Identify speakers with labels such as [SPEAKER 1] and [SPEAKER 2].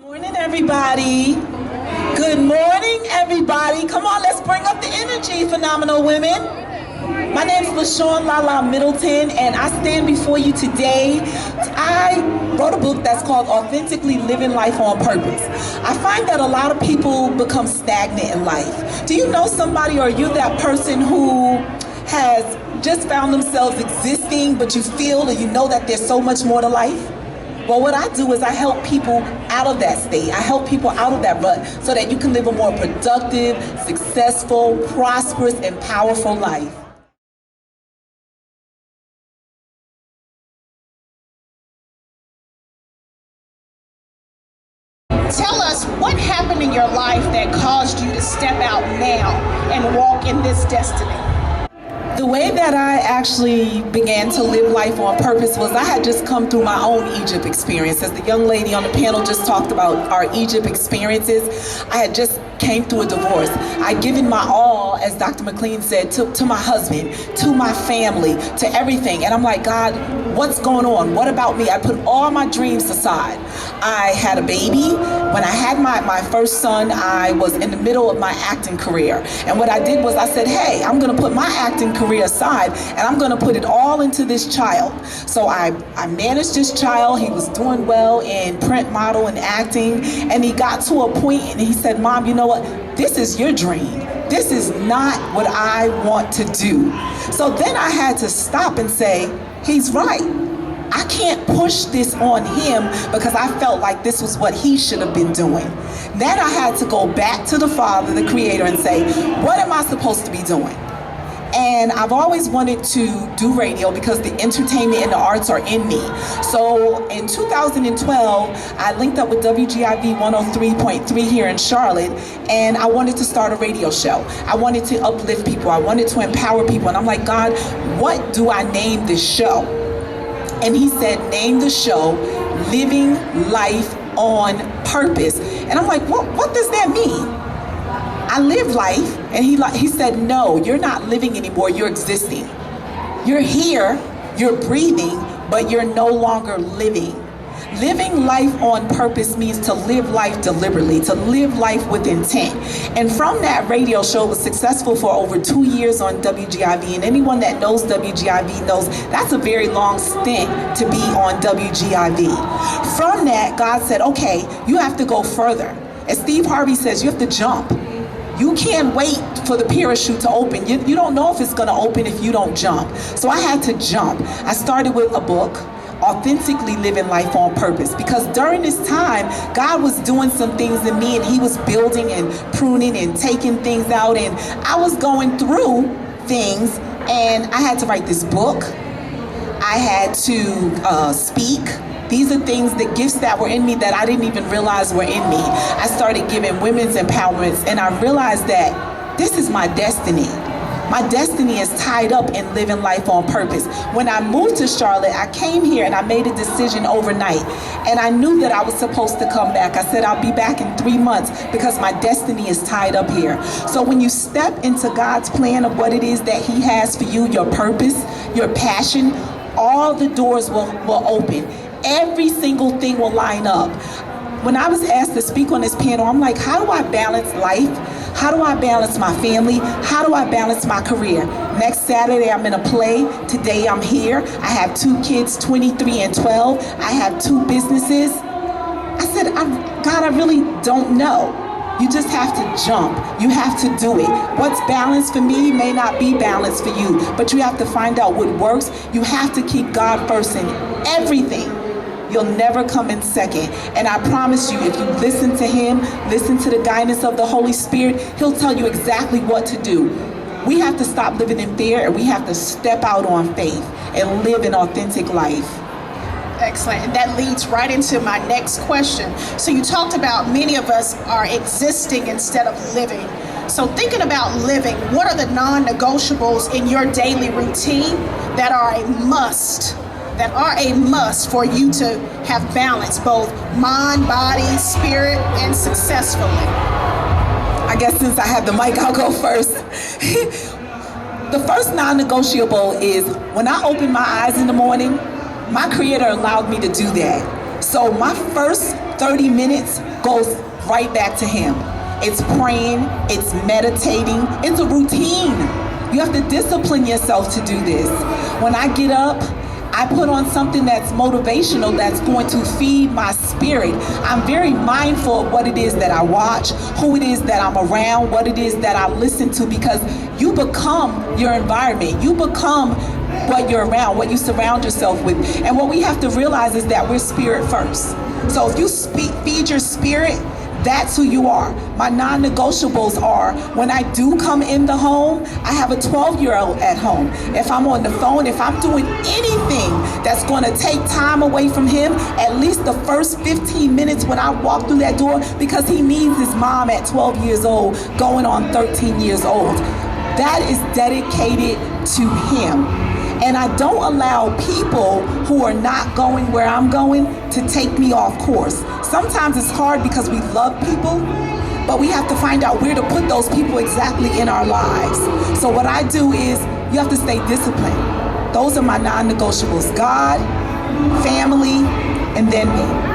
[SPEAKER 1] Morning, everybody. Good morning, everybody. Come on, let's bring up the energy, phenomenal women. My name is LaLa Middleton, and I stand before you today. I wrote a book that's called Authentically Living Life on Purpose. I find that a lot of people become stagnant in life. Do you know somebody, or are you that person who has just found themselves existing, but you feel and you know that there's so much more to life? Well, what I do is I help people out of that state. I help people out of that rut so that you can live a more productive, successful, prosperous, and powerful life.
[SPEAKER 2] Tell us what happened in your life that caused you to step out now and walk in this destiny.
[SPEAKER 1] The way that I actually began to live life on purpose was I had just come through my own Egypt experience. As the young lady on the panel just talked about our Egypt experiences, I had just came through a divorce. I'd given my all, as Dr. McLean said, to my husband, to my family, to everything. And I'm like, God, what's going on? What about me? I put all my dreams aside. I had a baby. When I had my first son, I was in the middle of my acting career. And what I did was I said, hey, I'm going to put my acting career aside and I'm going to put it all into this child. So I managed this child. He was doing well in print, model, and acting. And he got to a point and he said, Mom, you know what? This is your dream. This is not what I want to do. So then I had to stop and say, he's right. I can't push this on him because I felt like this was what he should have been doing. Then I had to go back to the Father, the Creator, and say, what am I supposed to be doing? And I've always wanted to do radio because the entertainment and the arts are in me. So in 2012, I linked up with WGIV 103.3 here in Charlotte, and I wanted to start a radio show. I wanted to uplift people. I wanted to empower people. And I'm like, God, what do I name this show? And he said, name the show Living Life on Purpose. And I'm like, what does that mean? I live life, and he said, no, you're not living anymore, you're existing. You're here, you're breathing, but you're no longer living. Living life on purpose means to live life deliberately, to live life with intent. And from that radio show, it was successful for over 2 years on WGIV, and anyone that knows WGIV knows that's a very long stint to be on WGIV. From that, God said, okay, you have to go further. As Steve Harvey says, you have to jump. You can't wait for the parachute to open. You don't know if it's going to open if you don't jump. So I had to jump. I started with a book, Authentically Living Life on Purpose, because during this time, God was doing some things in me, and he was building and pruning and taking things out, and I was going through things, and I had to write this book. I had to speak. These are things, the gifts that were in me that I didn't even realize were in me. I started giving women's empowerments, and I realized that this is my destiny. My destiny is tied up in living life on purpose. When I moved to Charlotte, I came here and I made a decision overnight. And I knew that I was supposed to come back. I said I'll be back in 3 months because my destiny is tied up here. So when you step into God's plan of what it is that he has for you, your purpose, your passion, all the doors will open. Every single thing will line up. When I was asked to speak on this panel, I'm like, how do I balance life? How do I balance my family? How do I balance my career? Next Saturday, I'm in a play. Today, I'm here. I have 2 kids, 23 and 12. I have 2 businesses. I said, God, I really don't know. You just have to jump. You have to do it. What's balanced for me may not be balanced for you, but you have to find out what works. You have to keep God first in everything. You'll never come in second. And I promise you, if you listen to him, listen to the guidance of the Holy Spirit, he'll tell you exactly what to do. We have to stop living in fear, and we have to step out on faith and live an authentic life.
[SPEAKER 2] Excellent. And that leads right into my next question. So you talked about many of us are existing instead of living. So thinking about living, what are the non-negotiables in your daily routine that are a must? That are a must for you to have balance, both mind, body, spirit, and successfully?
[SPEAKER 1] I guess since I have the mic, I'll go first. The first non-negotiable is when I open my eyes in the morning, my Creator allowed me to do that. So my first 30 minutes goes right back to him. It's praying, it's meditating, it's a routine. You have to discipline yourself to do this. When I get up, I put on something that's motivational, that's going to feed my spirit. I'm very mindful of what it is that I watch, who it is that I'm around, what it is that I listen to, because you become your environment. You become what you're around, what you surround yourself with. And what we have to realize is that we're spirit first. So if you feed your spirit, that's who you are. My non-negotiables are, when I do come in the home, I have a 12-year-old at home. If I'm on the phone, if I'm doing anything that's going to take time away from him, at least the first 15 minutes when I walk through that door, because he needs his mom at 12 years old, going on 13 years old. That is dedicated to him. And I don't allow people who are not going where I'm going to take me off course. Sometimes it's hard because we love people, but we have to find out where to put those people exactly in our lives. So what I do is, you have to stay disciplined. Those are my non-negotiables: God, family, and then me.